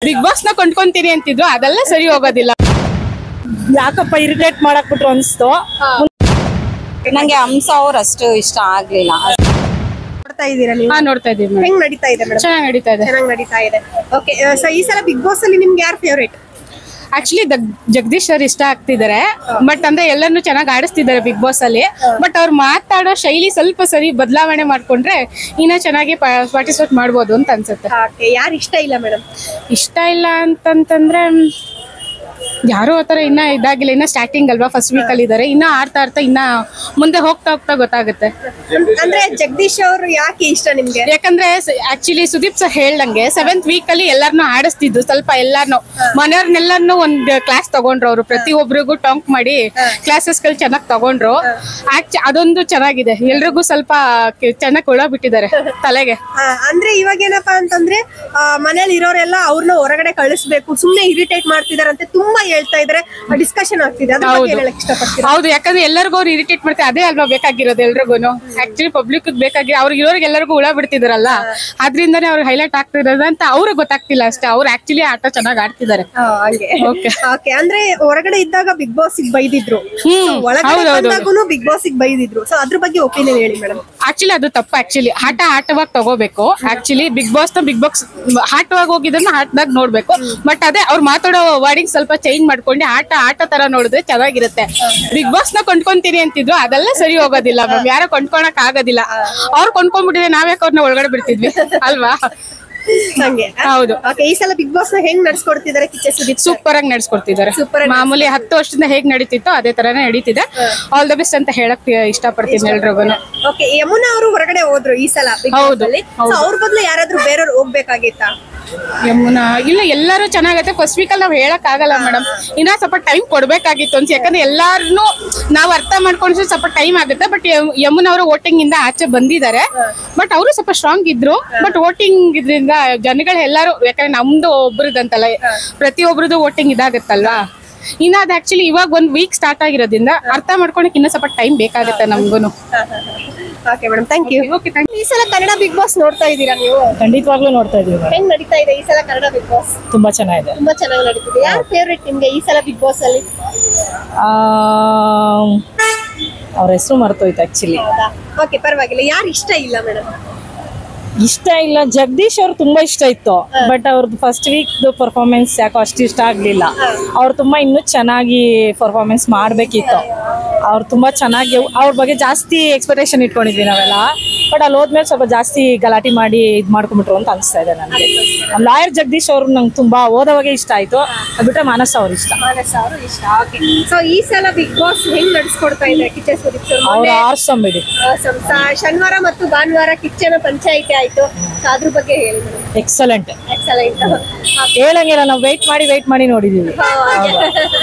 Big boss ನ ಕೊಂಡ್ಕೊಂತೀನಿ ಅಂತಿದ್ರು, ಅದೆಲ್ಲ ಸರಿ ಹೋಗೋದಿಲ್ಲ. ಯಾಕಪ್ಪ ಇರಿಟೇಟ್ ಮಾಡಕ್ ಬಿಟ್ರು ಅನ್ಸ್ತು. ನಂಗೆ ಹಂಸ ಅವ್ರು ಅಷ್ಟು ಇಷ್ಟ ಆಗ್ಲಿಲ್ಲ. ನೋಡ್ತಾ ಇದ್ದೀರಾ ನೀವು? ನೋಡ್ತಾ ಇದೀವಿ. ಹೆಂಗ್ ನಡೀತಾ ಇದೆ ಮೇಡಮ್? ಚೆನ್ನಾಗಿ ನಡೀತಾ ಇದೆ. ಚೆನ್ನಾಗಿ ನಡೀತಾ ಇದೆ. ಓಕೆ, ಸೊ ಈ ಸಲ ಬಿಗ್ ಬಾಸ್ ಅಲ್ಲಿ ನಿಮ್ಗೆ ಯಾರು ಫೇವರೇಟ್? ಆಕ್ಚುಲಿ ಜಗದೀಶ್ ಸರ್ ಇಷ್ಟ ಆಗ್ತಿದ್ದಾರೆ. ಬಟ್ ಅಂದ್ರೆ ಎಲ್ಲರನ್ನು ಚೆನ್ನಾಗಿ ಆಡಿಸ್ತಿದ್ದಾರೆ ಬಿಗ್ ಬಾಸ್ ಅಲ್ಲಿ. ಬಟ್ ಅವ್ರು ಮಾತಾಡೋ ಶೈಲಿ ಸ್ವಲ್ಪ ಸರಿ ಬದಲಾವಣೆ ಮಾಡ್ಕೊಂಡ್ರೆ ಇನ್ನ ಚೆನ್ನಾಗಿ ಪಾರ್ಟಿಸಿಪೇಟ್ ಮಾಡ್ಬೋದು ಅಂತ ಅನ್ಸುತ್ತೆ. ಯಾರು ಇಷ್ಟ ಇಲ್ಲ ಮೇಡಮ್? ಇಷ್ಟ ಇಲ್ಲ ಅಂತಂತಂದ್ರೆ ಯಾರು ಆತರ ಇನ್ನ ಇದಾಗಿಲ್ಲ. ಇನ್ನ ಸ್ಟಾರ್ಟಿಂಗ್ ಅಲ್ವಾ, ಫಸ್ಟ್ ವೀಕ್ ಅಲ್ಲಿ ಇದಾರೆ. ಇನ್ನ ಆಡ್ತಾ ಇನ್ನ ಮುಂದೆ ಹೋಗ್ತಾ ಹೋಗ್ತಾ ಗೊತ್ತಾಗುತ್ತೆ. ಅಂದ್ರೆ ಜಗದೀಶ್ ಅವರು ಯಾಕೆ ಇಷ್ಟ ನಿಮ್ಗೆ? ಯಾಕಂದ್ರೆ ಆಕ್ಚುಲಿ ಸುದೀಪ್ ಸರ್ ಹೇಳ್ದಂಗೆ 7th ವೀಕ್ ಅಲ್ಲಿ ಎಲ್ಲಾರನ್ನೂ ಆಡಿಸ್ತಿದ್ದು. ಸ್ವಲ್ಪ ಎಲ್ಲಾರ್ನು ಮನೆಯವ್ರನ್ನೆಲ್ಲಾನು ಒಂದ್ ಕ್ಲಾಸ್ ತಗೊಂಡ್ರು. ಅವರು ಪ್ರತಿಯೊಬ್ಬರಿಗೂ ಟಾಂಕ್ ಮಾಡಿ ಕ್ಲಾಸಸ್ ಗಳು ಚೆನ್ನಾಗಿ ತಗೊಂಡ್ರು. ಅದೊಂದು ಚೆನ್ನಾಗಿದೆ. ಎಲ್ರಿಗೂ ಸ್ವಲ್ಪ ಚೆನ್ನಾಗಿ ಒಳ ಬಿಟ್ಟಿದ್ದಾರೆ ತಲೆಗೆ. ಅಂದ್ರೆ ಇವಾಗ ಏನಪ್ಪಾ ಅಂತಂದ್ರೆ ಮನೇಲಿ ಇರೋರೆಲ್ಲ ಅವ್ರನ್ನ ಹೊರಗಡೆ ಕಳಿಸ್ಬೇಕು, ಸುಮ್ನೆ ಇರಿಟೇಟ್ ಮಾಡ್ತಿದಾರಂತೆ ತುಂಬಾ ಹೇಳ್ತಾ ಇದ್ರೆ, ಡಿಸ್ಕಷನ್ ಆಗ್ತಿದೆ. ಹೌದು, ಯಾಕಂದ್ರೆ ಎಲ್ಲರಿಗೂ ಅವ್ರು ಇರಿಟೇಟ್ ಮಾಡ್ತಾರೆ. ಅದೇ ಅಲ್ವಾ ಬೇಕಾಗಿರೋದು ಎಲ್ರಿಗೂನು. ಆಕ್ಚುಲಿ ಪಬ್ಲಿಕ್ ಬೇಕಾಗಿ ಅವ್ರಿಗೆ ಇರೋರಿಗೆ ಎಲ್ಲರಿಗೂ ಹುಳ ಬಿಡ್ತಿದಾರಲ್ಲ, ಅದ್ರಿಂದಾನೇ ಅವ್ರಿಗೆ ಹೈಲೈಟ್ ಆಗ್ತಿರೋದು ಅಂತ ಅವ್ರಿಗೆ ಗೊತ್ತಾಗ್ತಿಲ್ಲ ಅಷ್ಟೇ. ಅವ್ರು ಆಕ್ಚುಲಿ ಆಟ ಚೆನ್ನಾಗಿ ಆಡ್ತಿದ್ದಾರೆ. ಅಂದ್ರೆ ಹೊರಗಡೆ ಇದ್ದಾಗ ಬಿಗ್ ಬಾಸ್ ಬೈದಿದ್ರು, ಒಳಗಡೆ ಬಿಗ್ ಬಾಸ್ ಬೈದಿದ್ರು. ಸೊ ಅದ್ರ ಬಗ್ಗೆ ಒಪಿನಿಯನ್ ಹೇಳಿ ಮೇಡಮ್. ಆಕ್ಚುಲಿ ಅದು ತಪ್ಪು. ಆಕ್ಚುಲಿ ಆಟವಾಗಿ ತಗೋಬೇಕು. ಆಕ್ಚುಲಿ ಬಿಗ್ ಬಾಸ್ ಆಟವಾಗಿ ಹೋಗಿದ್ದನ್ನ ಆಟದಾಗ ನೋಡ್ಬೇಕು. ಬಟ್ ಅದೇ ಅವ್ರು ಮಾತಾಡೋ ವರ್ಡಿಂಗ್ ಸ್ವಲ್ಪ ಚೇಂಜ್ ಮಾಡ್ಕೊಂಡು ಆಟ ತರ ನೋಡಿದ್ರೆ ಚೆನ್ನಾಗಿರುತ್ತೆ. ಬಿಗ್ ಬಾಸ್ ನ ಕೊಂಡ್ಕೊಂತೀನಿ ಅಂತಿದ್ರು, ಅದೆಲ್ಲ ಸರಿ ಹೋಗೋದಿಲ್ಲ ಮ್ಯಾಮ್. ಯಾರೋ ಕೊಂಡ್ಕೊಳಕ್ ಆಗೋದಿಲ್ಲ. ಅವ್ರು ಕೊಂಡ್ಕೊಂಡ್ಬಿಟ್ಟಿದ್ರೆ ನಾವ್ಯಾಕೆ ಅವ್ರನ್ನ ಒಳಗಡೆ ಬಿಡ್ತಿದ್ವಿ ಅಲ್ವಾ? ಹೌದು. ಈ ಸಲ ಬಿಗ್ ಬಾಸ್ ನ ಹೆಂಗ್ ನಡ್ಸ್ಕೊಡ್ತಿದ್ದಾರೆ ಕಿಚ್ಚ ಸುದೀಪ್? ಸೂಪರ್ ಆಗಿ ನಡ್ಸ್ಕೊಡ್ತಿದ್ದಾರೆ. ಮಾಮೂಲಿ 10 ವರ್ಷದಿಂದ ಹೇಗ್ ನಡೀತಿತ್ತು ಅದೇ ತರಾನೇ ನಡೀತಿದೆ. ಆಲ್ ದ ಬೆಸ್ಟ್ ಅಂತ ಹೇಳಕ್ ಇಷ್ಟಪಡ್ತೀನಿ ಎಲ್ರಿಗೂ. ಯಮುನಾ ಅವರು ಹೊರಗಡೆ ಹೋದ್ರು ಈ ಸಲ. ಹೌದು. ಅವ್ರ ಬದಲು ಯಾರಾದ್ರೂ ಬೇರೆಯವ್ರು ಹೋಗ್ಬೇಕಾಗಿತ್ತಾ? ಯಮುನಾ ಇಲ್ಲ, ಎಲ್ಲರೂ ಚೆನ್ನಾಗತ್ತೆ. ಫಸ್ಟ್ ವೀಕ್ ಅಲ್ಲಿ ನಾವ್ ಹೇಳಕ್ ಆಗಲ್ಲ ಮೇಡಮ್. ಇನ್ನ ಸ್ವಲ್ಪ ಟೈಮ್ ಕೊಡ್ಬೇಕಾಗಿತ್ತು ಅಂತ. ಯಾಕಂದ್ರೆ ಎಲ್ಲಾರನು ನಾವ್ ಅರ್ಥ ಮಾಡ್ಕೊಂಡ್ರೆ ಸ್ವಲ್ಪ ಟೈಮ್ ಆಗುತ್ತೆ. ಬಟ್ ಯಮುನಾ ಅವರು ವೋಟಿಂಗ್ ಇಂದ ಆಚೆ ಬಂದಿದ್ದಾರೆ. ಬಟ್ ಅವರು ಸ್ವಲ್ಪ ಸ್ಟ್ರಾಂಗ್ ಇದ್ರು. ಬಟ್ ವೋಟಿಂಗ್ ಇದ್ರಿಂದ ಜನಗಳು ಎಲ್ಲಾರು, ಯಾಕಂದ್ರೆ ನಮ್ದು ಒಬ್ರದಂತಲ್ಲ, ಪ್ರತಿಯೊಬ್ರದ್ದು ವೋಟಿಂಗ್ ಇದಾಗತ್ತಲ್ವಾ. ಇನ್ನ ಅದ್ ಆಕ್ಚುಲಿ ಇವಾಗ 1 ವೀಕ್ ಸ್ಟಾರ್ಟ್ ಆಗಿರೋದ್ರಿಂದ ಅರ್ಥ ಮಾಡ್ಕೊಳಕ್ ಇನ್ನ ಸ್ವಲ್ಪ ಟೈಮ್ ಬೇಕಾಗುತ್ತೆ ನಮ್ಗೂನು. Okay madam, thank you. ಈ ಸಲ ಕನ್ನಡ ಬಿಗ್ ಬಾಸ್ ನೋಡ್ತಾ ಇದ್ದೀರಾ ನೀವು? ಖಂಡಿತವಾಗ್ಲೂ ನೋಡ್ತಾ ಇದೀವಿ. ಹೆಂಗ್ ನಡೀತಾ ಇದೆ ಈ ಸಲ ಕನ್ನಡ ಬಿಗ್ ಬಾಸ್? ತುಂಬಾ ಚೆನ್ನಾಗಿದೆ. ತುಂಬಾ ಚೆನ್ನಾಗಿ ನಡೀತಿದೆ. ಯಾರು ಫೇವರೇಟ್ ನಿಮ್ಗೆ ಈ ಸಲ ಬಿಗ್ ಬಾಸ್ ಅಲ್ಲಿ? ಅವ್ರ ಹೆಸರು ಮರ್ತೋಯ್ತು ಆಕ್ಚುಲಿ. ಓಕೆ, ಪರವಾಗಿಲ್ಲ. ಯಾರು ಇಷ್ಟ ಇಲ್ಲ ಮೇಡಮ್? ಇಷ್ಟ ಇಲ್ಲ, ಜಗದೀಶ್ ಅವ್ರು ತುಂಬಾ ಇಷ್ಟ ಇತ್ತು. ಬಟ್ ಅವ್ರದ್ದು ಫಸ್ಟ್ ವೀಕ್ ಪರ್ಫಾರ್ಮೆನ್ಸ್ ಯಾಕೋ ಅಷ್ಟು ಇಷ್ಟ ಆಗ್ಲಿಲ್ಲ. ಅವ್ರು ತುಂಬಾ ಇನ್ನೂ ಚೆನ್ನಾಗಿ ಪರ್ಫಾರ್ಮೆನ್ಸ್ ಮಾಡ್ಬೇಕಿತ್ತು. ಅವ್ರು ತುಂಬಾ ಚೆನ್ನಾಗಿ ಅವ್ರ ಬಗ್ಗೆ ಜಾಸ್ತಿ ಎಕ್ಸ್ಪೆಕ್ಟೇಷನ್ ಇಟ್ಕೊಂಡಿದ್ವಿ ನಾವೆಲ್ಲ. ಬಟ್ ಅಲ್ಲಿ ಹೋದ್ಮೇಲೆ ಸ್ವಲ್ಪ ಜಾಸ್ತಿ ಗಲಾಟೆ ಮಾಡಿ ಇದ್ ಮಾಡ್ಕೊಂಡ್ಬಿಟ್ರು ಅಂತ ಅನಿಸ್ತಾ ಇದೆ ನನಗೆ. ಲಾಯರ್ ಜಗದೀಶ್ ಅವ್ರು ನಂಗೆ ತುಂಬಾ ಓದೋವಾಗೆ ಇಷ್ಟ ಆಯ್ತು. ಅದು ಬಿಟ್ರೆ ಮಾನಸ ಅವ್ರು ಇಷ್ಟ. ಸೊ ಈ ಸಲ ಬಿಗ್ ಬಾಸ್ ಹೆಂಗ್ ನಡ್ಸ್ಕೊಡ್ತಾ ಇದೆ ಕಿಚ್ಚ ಸುದೀಪ್ ಸರ್? ಅವ್ರು ಆರ್ಸಮ್ ಬಿಡಿ. ಶನಿವಾರ ಮತ್ತು ಭಾನುವಾರ ಕಿಚ್ಚನ ಪಂಚಾಯಿತಿ ಆಯ್ತು. ಅದ್ರ ಬಗ್ಗೆ ಹೇಳಿ. ಎಕ್ಸಲೆಂಟ್. ಹೇಳಂಗಿಲ್ಲ, ನಾವು ವೆಯ್ಟ್ ಮಾಡಿ ನೋಡಿದೀವಿ.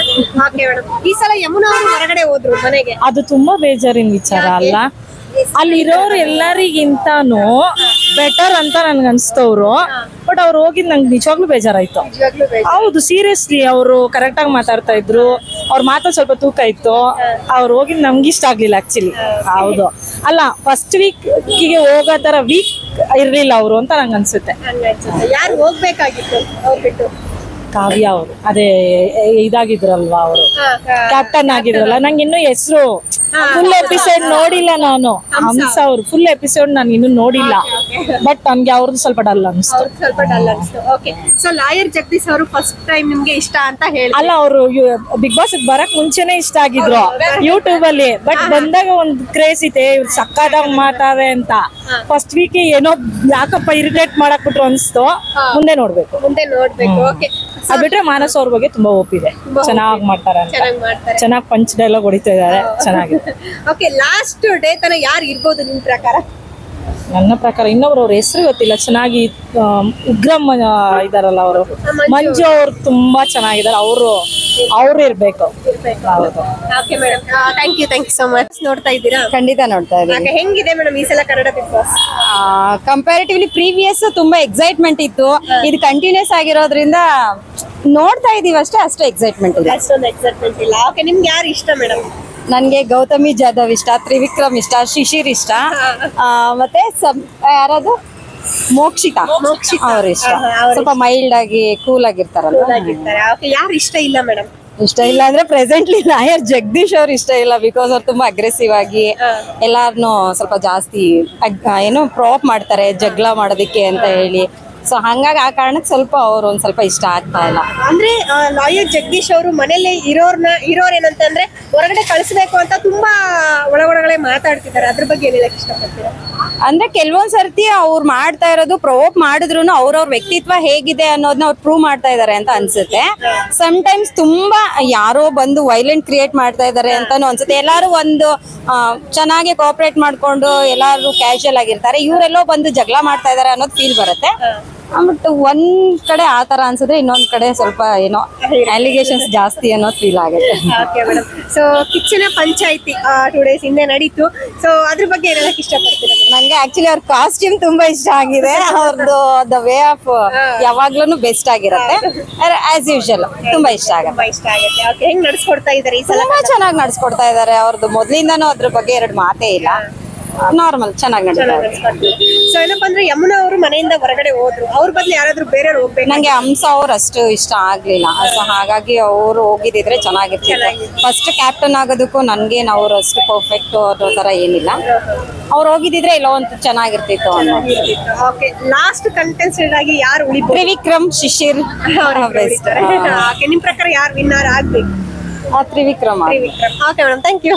ಈ ಸಲ ಯಮುನಾ ಅವರು ಹೊರಗಡೆ ಹೋದ್ರು ಮನೆಗೆ. ಅದು ತುಂಬಾ ಬೇಜಾರಿನ ವಿಚಾರ ಅಲ್ಲ. ಅಲ್ಲಿರೋರು ಎಲ್ಲರಿಗಿಂತಾನು ಬೆಟರ್ ಅಂತ ನನ್ಗೆ ಅನ್ಸ್ತವ್ರು. ಬಟ್ ಅವ್ರು ಹೋಗಿದ್ ನಂಗೆ ನಿಜವಾಗ್ಲೂ ಬೇಜಾರಾಯ್ತು. ಹೌದು, ಸೀರಿಯಸ್ಲಿ ಅವರು ಕರೆಕ್ಟ್ ಆಗಿ ಮಾತಾಡ್ತಾ ಇದ್ರು. ಅವ್ರ ಮಾತು ಸ್ವಲ್ಪ ತೂಕ ಇತ್ತು. ಅವ್ರು ಹೋಗಿದ್ ನಮ್ಗೆ ಇಷ್ಟ ಆಗ್ಲಿಲ್ಲ ಆಕ್ಚುಲಿ. ಹೌದು, ಅಲ್ಲ ಫಸ್ಟ್ ವೀಕ್ಗೆ ಹೋಗೋ ತರ ವೀಕ್ ಇರ್ಲಿಲ್ಲ ಅವರು ಅಂತ ನಂಗೆ ಅನ್ಸುತ್ತೆ. ಯಾರು ಹೋಗ್ಬೇಕಾಗಿತ್ತು ಅವ್ರು ಬಿಟ್ಟು? ಕಾವ್ಯ ಅವರು ಅದೇ ಇದಾಗಿದ್ರಲ್ವಾ, ಅವರು ಕ್ಯಾಪ್ಟನ್ ಆಗಿದ್ರಲ್ಲ. ನಂಗೆ ಇನ್ನು ಹೆಸರು ಫುಲ್ ಎಪಿಸೋಡ್ ನೋಡಿಲ್ಲ ನಾನು. ಹಂಸ ಅವ್ರು ಫುಲ್ ಎಪಿಸೋಡ್ ನಾನು ಇನ್ನು ನೋಡಿಲ್ಲ. ಬಟ್ ನನ್ಗೆ ಅವ್ರದ್ದು ಸ್ವಲ್ಪ ಡಲ್ ಅನ್ಸ್ತು. ಸೊ ಲಾಯರ್ ಜಗದೀಶ್ ಅವರು ಫಸ್ಟ್ ಟೈಮ್ ನಿಮ್ಗೆ ಇಷ್ಟ ಅಂತ ಹೇಳಿ? ಅಲ್ಲ, ಅವರು ಬಿಗ್ ಬಾಸ್ ಬರಕ್ ಮುಂಚೆನೆ ಇಷ್ಟ ಆಗಿದ್ರು ಯೂಟ್ಯೂಬ್ ಅಲ್ಲಿ. ಬಟ್ ಬಂದಾಗ ಒಂದ್ ಕ್ರೇಜ್ ಇದೆ, ಇವ್ರು ಸಕ್ಕದಾಗ ಮಾತಾವೆ ಅಂತ. ಫಸ್ಟ್ ವೀಕ್ ಏನೋ ಯಾಕಪ್ಪ ಇರಿಟೇಟ್ ಮಾಡಕ್ ಬಿಟ್ರು ಅನ್ಸ್ತು. ಮುಂದೆ ನೋಡ್ಬೇಕು. ಅದ್ ಬಿಟ್ರೆ ಮಾನಸ್ ಅವ್ರ ಬಗ್ಗೆ ತುಂಬಾ ಒಪ್ಪಿದೆ. ಚೆನ್ನಾಗ್ ಮಾಡ್ತಾರೆ, ಚೆನ್ನಾಗ್ ಪಂಚ್ ಡೈಲಾಗ್ ಹೊಡಿತಾ ಇದಾರೆ. ಚೆನ್ನಾಗಿದೆ. ಓಕೆ, ಲಾಸ್ಟ್ ಡೇ ತನ ಯಾರು ಇರ್ಬೋದು ನಿಮ್ ಪ್ರಕಾರ? ನನ್ನ ಪ್ರಕಾರ ಇನ್ನೊಬ್ರು ಅವ್ರ ಹೆಸರು ಗೊತ್ತಿಲ್ಲ. ಚೆನ್ನಾಗಿ ಉಗ್ರಮ್ಮ ಇದಾರಲ್ಲ ಅವರು, ಮಂಜು ಅವ್ರು ತುಂಬಾ ಚೆನ್ನಾಗಿದ್ದಾರೆ. ಅವ್ರು ಇರ್ಬೇಕು. Thank you so much. ನೋಡ್ತಾ ಇದ್ದೀರಾ? ಖಂಡಿತ ನೋಡ್ತಾ ಇದ್ದೀನಿ. ಹೆಂಗಿದೆ ಮೇಡಮ್ ಈ ಸಲ Kannada Bigg Boss? Comparatively previous ತುಂಬಾ ಎಕ್ಸೈಟ್ಮೆಂಟ್ ಇತ್ತು. ಇದು ಕಂಟಿನ್ಯೂಸ್ ಆಗಿರೋದ್ರಿಂದ ನೋಡ್ತಾ ಇದೀವಿ ಅಷ್ಟೇ ಎಕ್ಸೈಟ್ಮೆಂಟ್ ಇಲ್ಲ. ಅಷ್ಟೊಂದು ಎಕ್ಸೈಟ್ಮೆಂಟ್ ಇಲ್ಲ. ಓಕೆ, ನಿಮ್ಗೆ ಯಾರು ಇಷ್ಟ ಮೇಡಮ್? ನನ್ಗೆ ಗೌತಮಿ ಜಾಧವ್ ಇಷ್ಟ, ತ್ರಿವಿಕ್ರಮ್ ಇಷ್ಟ, ಶಿಶಿರ್ ಇಷ್ಟ, ಮತ್ತೆ ಯಾರದು ಮೋಕ್ಷಿತಾ ಮೋಕ್ಷಿತಾ. ಅವ್ರ ಇಷ್ಟ. ಅವ್ರ ಸ್ವಲ್ಪ ಮೈಲ್ಡ್ ಆಗಿ ಕೂಲ್ ಆಗಿರ್ತಾರಲ್ಲ. ಓಕೆ, ಯಾರು ಇಷ್ಟ ಇಲ್ಲ ಮೇಡಮ್? ಇಷ್ಟ ಇಲ್ಲ ಅಂದ್ರೆ ಪ್ರೆಸೆಂಟ್ಲಿ ಲಾಯರ್ ಜಗದೀಶ್ ಅವ್ರು ಇಷ್ಟ ಇಲ್ಲ. ಬಿಕಾಸ್ ಅವ್ರು ತುಂಬಾ ಅಗ್ರೆಸಿವ್ ಆಗಿ ಎಲ್ಲಾರ್ನು ಸ್ವಲ್ಪ ಜಾಸ್ತಿ ಏನು ಪ್ರೊವೋಕ್ ಮಾಡ್ತಾರೆ ಜಗಳ ಮಾಡೋದಕ್ಕೆ ಅಂತ ಹೇಳಿ. ಸೊ ಹಂಗಾಗಿ ಆ ಕಾರಣಕ್ಕೆ ಸ್ವಲ್ಪ ಅವ್ರು ಒಂದ್ ಸ್ವಲ್ಪ ಇಷ್ಟ ಆಗ್ತಾ ಇಲ್ಲ. ಅಂದ್ರೆ ಲಾಯರ್ ಜಗದೀಶ್ ಅವರು ಮನೇಲಿ ಇರೋರೇನಂತಂದ್ರೆ ಹೊರಗಡೆ ಕಳಿಸ್ಬೇಕು ಅಂತ ತುಂಬಾ ಒಳಗಡೆ ಮಾತಾಡ್ತಿದ್ದಾರೆ. ಅದ್ರ ಬಗ್ಗೆ ಏನ್ ಹೇಳಕ್ ಇಷ್ಟಪಡ್ತೀರಾ? ಅಂದ್ರೆ ಕೆಲವೊಂದ್ ಸರ್ತಿ ಅವ್ರು ಮಾಡ್ತಾ ಇರೋದು ಪ್ರೊವೋಕ್ ಮಾಡಿದ್ರು ಅವ್ರವ್ರ ವ್ಯಕ್ತಿತ್ವ ಹೇಗಿದೆ ಅನ್ನೋದನ್ನ ಅವ್ರು ಪ್ರೂವ್ ಮಾಡ್ತಾ ಇದಾರೆ ಅಂತ ಅನ್ಸುತ್ತೆ. ಸಮ್ಟೈಮ್ಸ್ ತುಂಬಾ ಯಾರೋ ಬಂದು ವೈಲೆಂಟ್ ಕ್ರಿಯೇಟ್ ಮಾಡ್ತಾ ಇದಾರೆ ಅಂತಾನು ಅನ್ಸುತ್ತೆ. ಎಲ್ಲಾರು ಒಂದು ಚೆನ್ನಾಗಿ ಕೋಆಪರೇಟ್ ಮಾಡ್ಕೊಂಡು ಎಲ್ಲಾರು ಕ್ಯಾಶುಯಲ್ ಆಗಿರ್ತಾರೆ, ಇವರೆಲ್ಲೋ ಬಂದು ಜಗಳ ಮಾಡ್ತಾ ಇದಾರೆ ಅನ್ನೋದು ಫೀಲ್ ಬರುತ್ತೆ. ಬಟ್ ಒಂದ್ ಕಡೆ ಆತರ ಅನ್ಸಿದ್ರೆ ಇನ್ನೊಂದ್ ಕಡೆ ಸ್ವಲ್ಪ ಏನೋ ಅಲಿಗೇಷನ್ಸ್ ಜಾಸ್ತಿ ಅನ್ನೋದು ಫೀಲ್ ಆಗುತ್ತೆ. Okay madam. ಸೊ ಕಿಚ್ಚನ ಪಂಚಾಯಿತಿ 2 days ಹಿಂದೆ ನಡೀತು. ಸೊ ಅದ್ರ ಬಗ್ಗೆ ಏನ್ ಹೇಳಕ್ ಇಷ್ಟಪಡ್ತೀರಾ? ನಂಗೆ ಆಕ್ಚುಲಿ ಅವ್ರ ಕಾಸ್ಟ್ಯೂಮ್ ತುಂಬಾ ಇಷ್ಟ ಆಗಿದೆ. ಅವ್ರದ್ದು ದ ವೇ ಆಫ್ ಯಾವಾಗ್ಲೂ ಬೆಸ್ಟ್ ಆಗಿರುತ್ತೆ. ಆಸ್ ಯೂಶುವಲ್ ತುಂಬಾ ಇಷ್ಟ ಆಗುತ್ತೆ. ತುಂಬಾ ಇಷ್ಟ ಆಗುತ್ತೆ. ಓಕೆ, ಹೆಂಗ್ ನಡ್ಸ್ಕೊಡ್ತಾ ಇದಾರೆ ಈ ಸಲ? ತುಂಬಾ ಚೆನ್ನಾಗಿ ನಡ್ಸ್ಕೊಡ್ತಾ ಇದಾರೆ. ಅವ್ರದ್ದು ಮೊದ್ಲಿಂದಾನು ಅದ್ರ ಬಗ್ಗೆ ಎರಡು ಮಾತೇ ಇಲ್ಲ. ನಾರ್ಮಲ್ ಚೆನ್ನಾಗಿ ನಡೀತಾರೆ. ಸೊ ಏನಪ್ಪಾ ಅಂದ್ರೆ ಯಮುನಾ ಅವರು ಮನೆಯಿಂದ ಹೊರಗಡೆ ಹೋದ್ರು, ಅವ್ರ ಬದಲು ಯಾರಾದ್ರೂ ಬೇರೆಯವ್ರು ಹೋಗ್ಬೇಕು? ನಂಗೆ ಹಂಸ ಅವ್ರು ಅಷ್ಟು ಇಷ್ಟ ಆಗ್ಲಿಲ್ಲ. ಸೊ ಹಾಗಾಗಿ ಅವ್ರು ಹೋಗಿದ್ರೆ ಚೆನ್ನಾಗಿರ್ತಿತ್ತು. ಫಸ್ಟ್ ಕ್ಯಾಪ್ಟನ್ ಆಗೋದಕ್ಕೂ ನನ್ಗೇನು ಅವ್ರು ಅಷ್ಟು ಪರ್ಫೆಕ್ಟ್ ಅನ್ನೋ ತರ ಏನಿಲ್ಲ. ಅವ್ರು ಹೋಗಿದ್ರೆ ಇಲ್ಲ ಒಂದು ಚೆನ್ನಾಗಿರ್ತಿತ್ತು ಅನ್ನೋ. ಓಕೆ, ಲಾಸ್ಟ್ ಕಂಟೆಸ್ಟೆಂಟ್ ಆಗಿ ಯಾರು ಉಳಿಬಹುದು? ತ್ರಿವಿಕ್ರಮ್, ಶಿಶಿರ್ ಬೆಸ್ಟ್. ನಿಮ್ ಪ್ರಕಾರ ಯಾರು ವಿನ್ನರ್ ಆಗ್ಬೇಕು? Trivikram. Okay madam, thank you.